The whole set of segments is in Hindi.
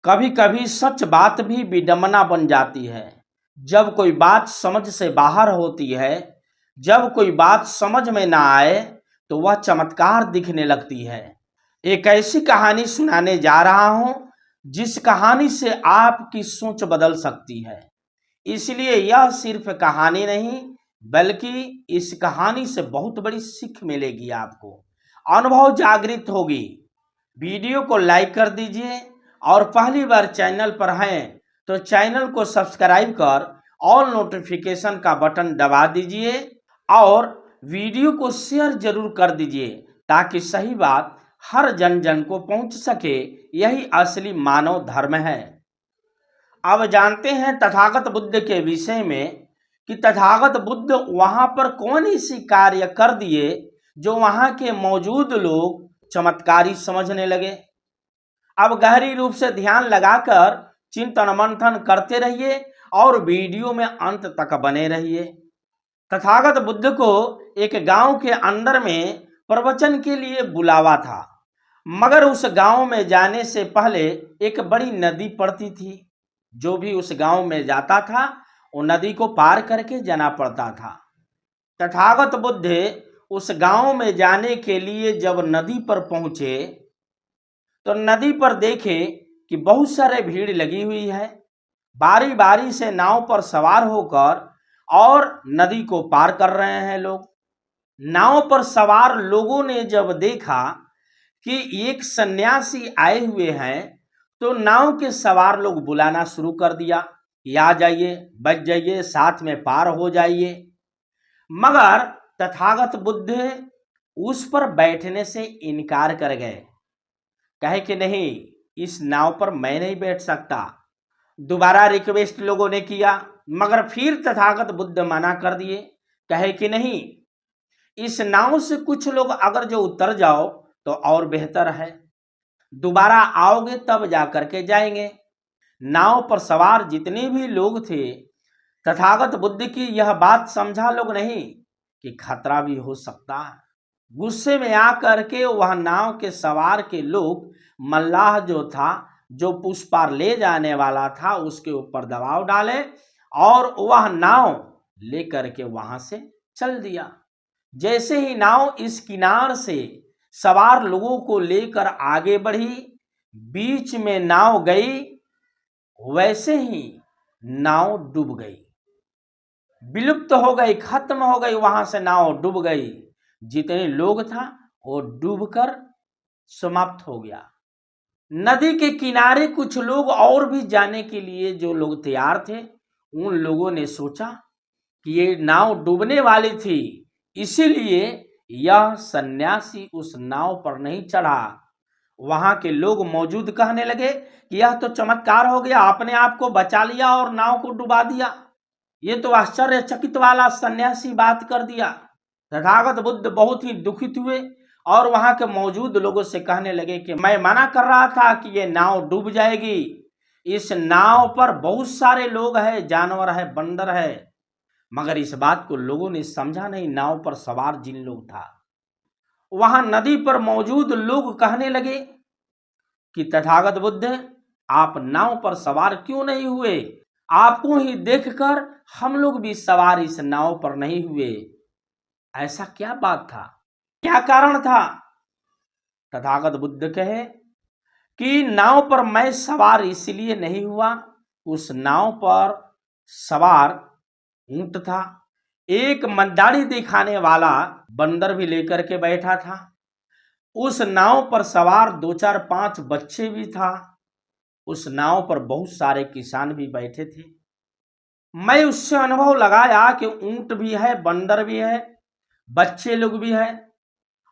कभी कभी सच बात भी विडंबना बन जाती है। जब कोई बात समझ से बाहर होती है, जब कोई बात समझ में ना आए, तो वह चमत्कार दिखने लगती है। एक ऐसी कहानी सुनाने जा रहा हूं जिस कहानी से आपकी सोच बदल सकती है। इसलिए यह सिर्फ कहानी नहीं, बल्कि इस कहानी से बहुत बड़ी सीख मिलेगी, आपको अनुभव जागृत होगी। वीडियो को लाइक कर दीजिए और पहली बार चैनल पर हैं तो चैनल को सब्सक्राइब कर ऑल नोटिफिकेशन का बटन दबा दीजिए और वीडियो को शेयर जरूर कर दीजिए ताकि सही बात हर जन जन को पहुंच सके। यही असली मानव धर्म है। अब जानते हैं तथागत बुद्ध के विषय में कि तथागत बुद्ध वहां पर कौन ऐसी कार्य कर दिए जो वहां के मौजूद लोग चमत्कारी समझने लगे। अब गहरी रूप से ध्यान लगाकर चिंतन मंथन करते रहिए और वीडियो में अंत तक बने रहिए। तथागत बुद्ध को एक गांव के अंदर में प्रवचन के लिए बुलावा था, मगर उस गांव में जाने से पहले एक बड़ी नदी पड़ती थी। जो भी उस गांव में जाता था वो नदी को पार करके जाना पड़ता था। तथागत बुद्ध उस गांव में जाने के लिए जब नदी पर पहुंचे तो नदी पर देखे कि बहुत सारे भीड़ लगी हुई है। बारी बारी से नाव पर सवार होकर और नदी को पार कर रहे हैं लोग। नाव पर सवार लोगों ने जब देखा कि एक सन्यासी आए हुए हैं तो नाव के सवार लोग बुलाना शुरू कर दिया कि आ जाइए, बच जाइए, साथ में पार हो जाइए। मगर तथागत बुद्ध उस पर बैठने से इनकार कर गए। कहे कि नहीं, इस नाव पर मैं नहीं बैठ सकता। दोबारा रिक्वेस्ट लोगों ने किया, मगर फिर तथागत बुद्ध मना कर दिए। कहे कि नहीं, इस नाव से कुछ लोग अगर जो उतर जाओ तो और बेहतर है, दोबारा आओगे तब जाकर के जाएंगे। नाव पर सवार जितने भी लोग थे तथागत बुद्ध की यह बात समझा लोग नहीं कि खतरा भी हो सकता है। गुस्से में आकर के वह नाव के सवार के लोग मल्लाह जो था, जो उस पार ले जाने वाला था, उसके ऊपर दबाव डाले और वह नाव लेकर के वहां से चल दिया। जैसे ही नाव इस किनार से सवार लोगों को लेकर आगे बढ़ी, बीच में नाव गई, वैसे ही नाव डूब गई, विलुप्त हो गई, खत्म हो गई। वहां से नाव डूब गई। जितने लोग था वो डूबकर समाप्त हो गया। नदी के किनारे कुछ लोग और भी जाने के लिए जो लोग तैयार थे, उन लोगों ने सोचा कि ये नाव डूबने वाली थी, इसीलिए यह सन्यासी उस नाव पर नहीं चढ़ा। वहां के लोग मौजूद कहने लगे कि यह तो चमत्कार हो गया, अपने आप को बचा लिया और नाव को डुबा दिया। ये तो आश्चर्यचकित वाला सन्यासी बात कर दिया। तथागत बुद्ध बहुत ही दुखित हुए और वहां के मौजूद लोगों से कहने लगे कि मैं मना कर रहा था कि ये नाव डूब जाएगी। इस नाव पर बहुत सारे लोग हैं, जानवर है, बंदर है, मगर इस बात को लोगों ने समझा नहीं। नाव पर सवार जिन लोग था, वहां नदी पर मौजूद लोग कहने लगे कि तथागत बुद्ध, आप नाव पर सवार क्यों नहीं हुए? आपको ही देखकर हम लोग भी सवार इस नाव पर नहीं हुए। ऐसा क्या बात था, क्या कारण था? तथागत बुद्ध कहे कि नाव पर मैं सवार इसलिए नहीं हुआ, उस नाव पर सवार ऊंट था, एक मंदाड़ी दिखाने वाला बंदर भी लेकर के बैठा था। उस नाव पर सवार 2 4 5 बच्चे भी था। उस नाव पर बहुत सारे किसान भी बैठे थे। मैं उससे अनुभव लगाया कि ऊंट भी है, बंदर भी है, बच्चे लोग भी हैं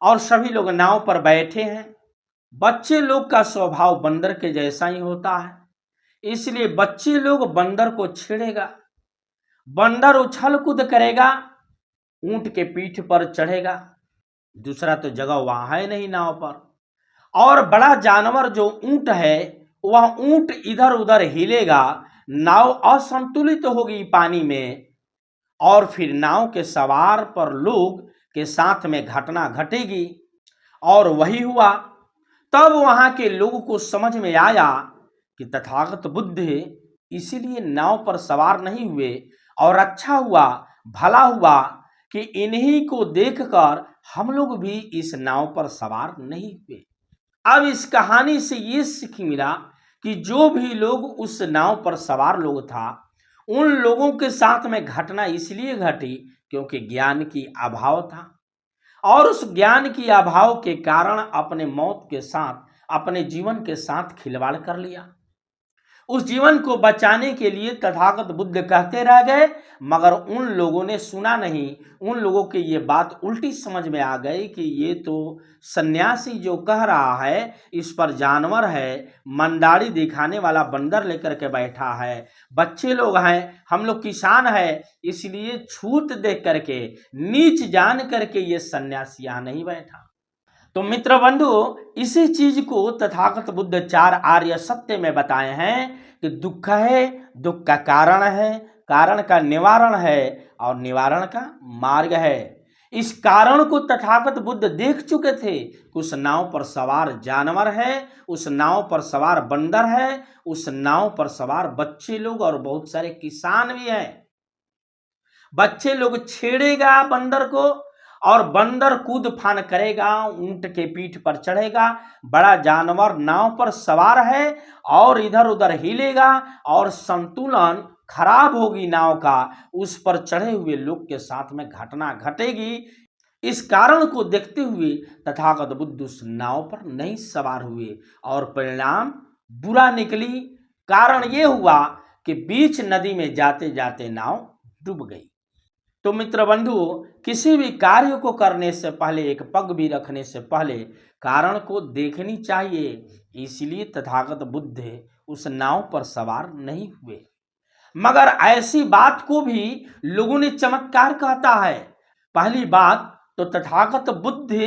और सभी लोग नाव पर बैठे हैं। बच्चे लोग का स्वभाव बंदर के जैसा ही होता है, इसलिए बच्चे लोग बंदर को छेड़ेगा, बंदर उछल कूद करेगा, ऊंट के पीठ पर चढ़ेगा। दूसरा तो जगह वहां है नहीं नाव पर। और बड़ा जानवर जो ऊंट है, वह ऊंट इधर उधर हिलेगा, नाव असंतुलित होगी पानी में और फिर नाव के सवार पर लोग के साथ में घटना घटेगी। और वही हुआ। तब वहां के लोगों को समझ में आया कि तथागत बुद्ध इसीलिए नाव पर सवार नहीं हुए, और अच्छा हुआ, भला हुआ कि इन्हीं को देखकर हम लोग भी इस नाव पर सवार नहीं हुए। अब इस कहानी से ये सीख मिला कि जो भी लोग उस नाव पर सवार लोग था, उन लोगों के साथ में घटना इसलिए घटी क्योंकि ज्ञान की अभाव था, और उस ज्ञान की अभाव के कारण अपने मौत के साथ, अपने जीवन के साथ खिलवाड़ कर लिया। उस जीवन को बचाने के लिए तथागत बुद्ध कहते रह गए, मगर उन लोगों ने सुना नहीं। उन लोगों की ये बात उल्टी समझ में आ गई कि ये तो सन्यासी जो कह रहा है, इस पर जानवर है, मंदारी दिखाने वाला बंदर लेकर के बैठा है, बच्चे लोग हैं, हम लोग किसान हैं, इसलिए छूत देख करके, नीच जान करके ये सन्यासी यहाँ नहीं बैठा। तो मित्र बंधु, इसी चीज को तथागत बुद्ध 4 आर्य सत्य में बताए हैं कि दुख है, दुख का कारण है, कारण का निवारण है, और निवारण का मार्ग है। इस कारण को तथागत बुद्ध देख चुके थे। उस नाव पर सवार जानवर है, उस नाव पर सवार बंदर है, उस नाव पर सवार बच्चे लोग और बहुत सारे किसान भी हैं। बच्चे लोग छेड़ेगा बंदर को, और बंदर कूद फान करेगा, ऊंट के पीठ पर चढ़ेगा, बड़ा जानवर नाव पर सवार है और इधर उधर हिलेगा और संतुलन खराब होगी नाव का, उस पर चढ़े हुए लोग के साथ में घटना घटेगी। इस कारण को देखते हुए तथागत बुद्ध उस नाव पर नहीं सवार हुए, और परिणाम बुरा निकली। कारण ये हुआ कि बीच नदी में जाते जाते नाव डूब गई। तो मित्र बंधु, किसी भी कार्य को करने से पहले, एक पग भी रखने से पहले कारण को देखनी चाहिए। इसलिए तथागत बुद्ध उस नाव पर सवार नहीं हुए। मगर ऐसी बात को भी लोगों ने चमत्कार कहता है। पहली बात तो तथागत बुद्ध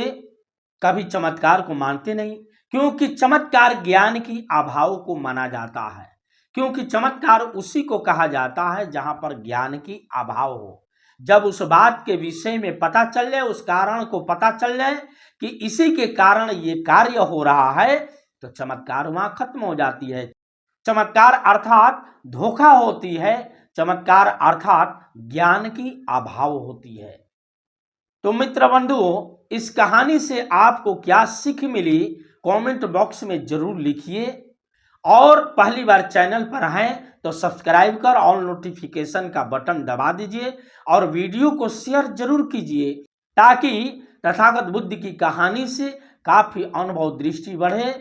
कभी चमत्कार को मानते नहीं, क्योंकि चमत्कार ज्ञान की अभाव को माना जाता है। क्योंकि चमत्कार उसी को कहा जाता है जहां पर ज्ञान की अभाव हो। जब उस बात के विषय में पता चल जाए, उस कारण को पता चल जाए कि इसी के कारण ये कार्य हो रहा है, तो चमत्कार वहां खत्म हो जाती है। चमत्कार अर्थात धोखा होती है, चमत्कार अर्थात ज्ञान की अभाव होती है। तो मित्र बंधु, इस कहानी से आपको क्या सीख मिली, कमेंट बॉक्स में जरूर लिखिए। और पहली बार चैनल पर हैं तो सब्सक्राइब कर ऑल नोटिफिकेशन का बटन दबा दीजिए, और वीडियो को शेयर जरूर कीजिए, ताकि तथागत बुद्ध की कहानी से काफी अनुभव दृष्टि बढ़े।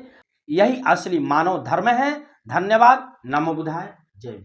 यही असली मानव धर्म है। धन्यवाद। नमो बुद्धाय। जय।